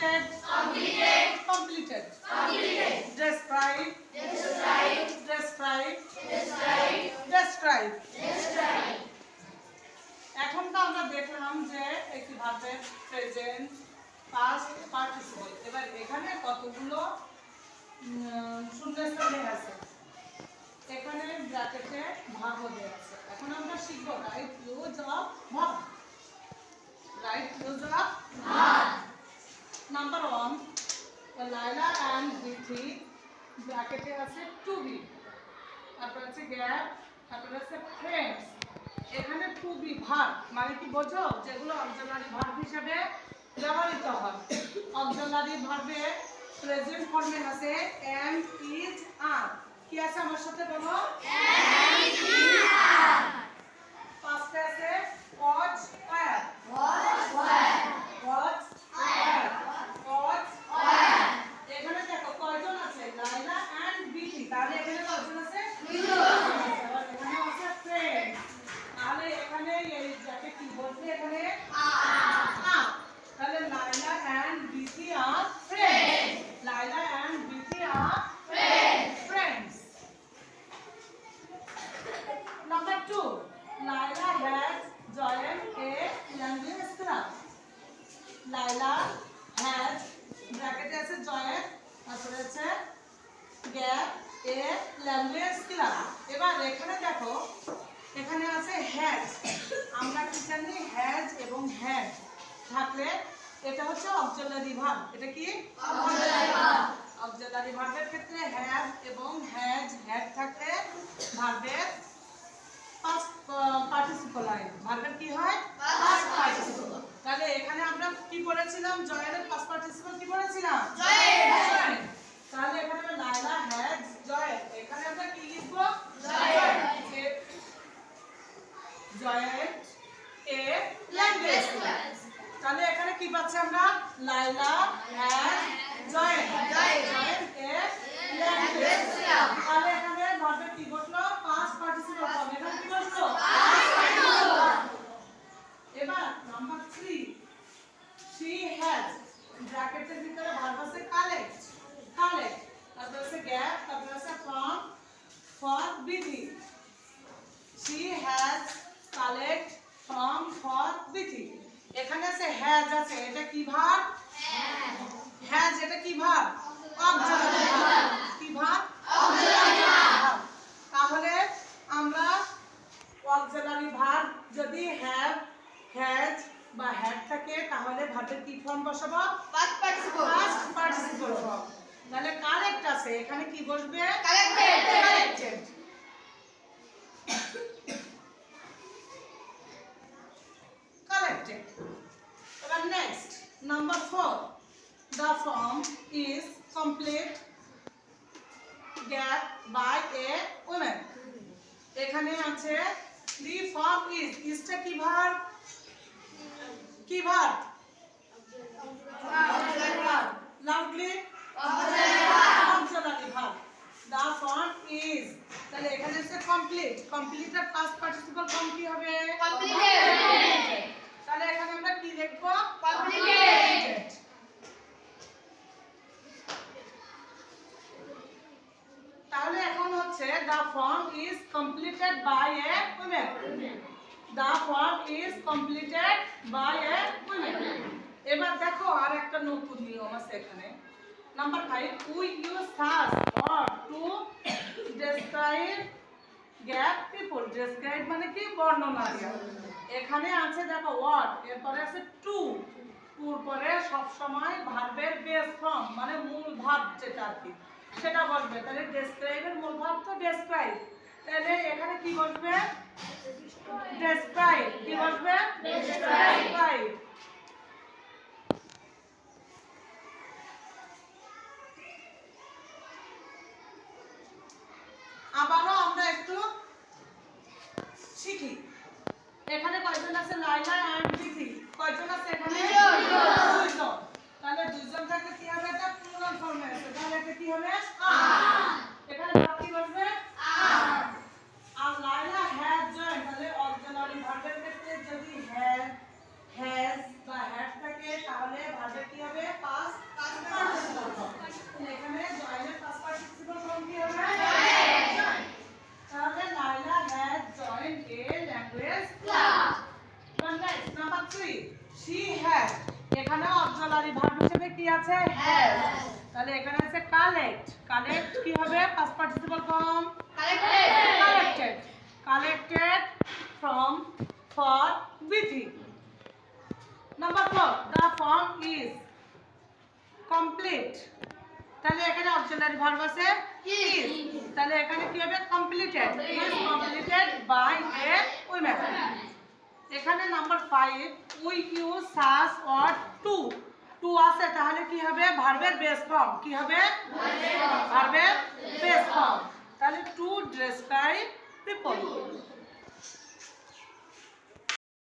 completed, completed, describe, describe, describe. এখন তো আমরা দেখলাম যে একটি ভার্বের প্রেজেন্ট, পাস্ট, পার্টিসিপল। এবার এখানে কতগুলো শূন্যস্থান আছে, এখানে ব্র্যাকেটে ভাগও দেওয়া আছে। এখন আমরা শিখব right use of verb. Right use of verb. Number 1, Laila and Bithi, ব্র্যাকেটে আছে টু বি, তারপর আছে গ্যাপ, তারপর আছে ফ্রেন্ডস। এখানে টু বি ভার্ব মানে কি বোঝো, যেগুলো অক্সিলারি ভার্ব হিসেবে ব্যবহৃত হয়। অক্সিলারি ভার্বে প্রেজেন্ট ফর্মে আছে এম, ইজ, আর। কি আছে আমার সাথে বলো? এম, ইজ, আর। পাস্টে আছে ওয়াজ, ওয়্যার। ওয়াজ, ওয়্যার। ওয়াজ, ওয়্যার। ওয়াজ, ওয়্যার। এখানে দেখো কয়জন আছে? লাইলা এন্ড বিথি। তাহলে এখানে কয়জন আছে? দুইজন। এখানে আছে ফ্রেন্ড। তাহলে এখানে এই যাকে কি বলছে এখানে আর। তাহলে Laila and Bithi are friend. Laila and Bithi are friends. Number 2, Laila has joined a language club. Laila has bracket আছে join, তারপরে আছে gap, a language club. এবার এখানে দেখো, এখানে আছে has। আমরা কি জানি has এবং had থাকলে এটা হচ্ছে অক্সিলারি ভার্ব। এটা কি অক্সিলারি ভার্ব? অক্সিলারি ভার্বের ক্ষেত্রে হ্যাভ এবং হ্যাজ, হ্যাড থাকলে ভার্বের পাস্ট পার্টিসিপল হয়। ভার্বের কি হয়? Past participle. তাহলে এখানে আমরা কি পড়েছিলাম? জয়েনের পাস্ট পার্টিসিপল কি পড়েছিলাম? জয়েন। তাহলে এখানে লাইলা হ্যাজ জয়েন, এখানে আমরা কি লিখব? Join. Join a language class. তাহলে এখানে কি পাচ্ছি আমরা? Laila has join a language club. তাহলে এখানে ভার্বের কি বসলো? Past participle form. এখানে কি বসলো? Past participle. এবার নাম্বার 3, she has, ব্র্যাকেটের ভিতরে ভার্ব আছে কালেক্ট, কালেক্ট, তারপর আছে গ্যাপ, তারপর আছে from, for, Bithi. she has collect from, for, Bithi. এখানে আছে হ্যাজ আছে, এটা কি ভার্ব? হ্যাজ। এটা কি ভার্ব? Auxiliary verb. কি ভার্ব? Auxiliary verb. তাহলে আমরা অক্সিলারি ভার্ব যদি হ্যাভ, হ্যাজ বা হ্যাড থাকে তাহলে ভার্বের কি ফর্ম বসাবো? Past participle. Past participle form. তাহলে কারেক্ট আছে, এখানে কি বসবে? Corrected. Corrected. Collected. But next, number 4, the form is complete gap by a woman. এখানে আছে the form is টা কি ভার্ব? কি verb? loudly auxiliary verb. The form is, তাহলে এখানে আছে complete, complete এর past participle form কি হবে? completed. তাহলে এখানে আমরা কি লিখব? completed. তাহলে এখন হচ্ছে the form is completed by a woman. The form is completed by a woman. এবার দেখো আর একটা নতুন নিয়ম আছে এখানে। Number 5, we use such word to describe gap people. Describe মানে কি? বর্ণনা দেওয়া। এখানে আছে দেখো ওয়ার্ড, এরপরে আছে টু, টুর পরে সব সময় ভার্বের বেস ফর্ম মানে মূল ভাব যেটা আর কি সেটা বসবে। তাহলে ডেসক্রাইবের মূল ভাব তো ডেসক্রাইব। তাহলে এখানে কি বসবে? ডেসক্রাইব। কি বসবে? ডেসক্রাইব। আবারও আমরা একটু শিখি। এখানে কয়জন আছে? লাইলা এন্ড বিথি। কয়জন আছে এখানে? দুইজন। তাহলে দুইজন থাকলে কি হবে? এটা প্লুরাল ফর্মে আছে। তাহলে এটা কি হবে? আর। এখানে বাকি বসবে আর। আর লাইলা হ্যাজ জয়েন, তাহলে অক্সিলারি ভার্বের ক্ষেত্রে যদি হ্যাজ বা হ্যাড থাকে তাহলে ভার্বের কি হবে? পাস্ট অক্সিলারি ভার্ব হিসেবে কি আছে হ্যাজ তাহলে এখানে আছে কালেক্ট কালেক্ট কি হবে past participle form collected collected from for with number 4 the form is complete তাহলে এখানে অক্সিলারি ভার্ব আছে is তাহলে এখানে কি হবে completed is completed by a woman এখানে number 5 we use such or to to আছে তাহলে কি হবে ভার্বের বেস ফর্ম কি হবে ভার্বের বেস ফর্ম তাহলে টু ডেসক্রাইব পিপল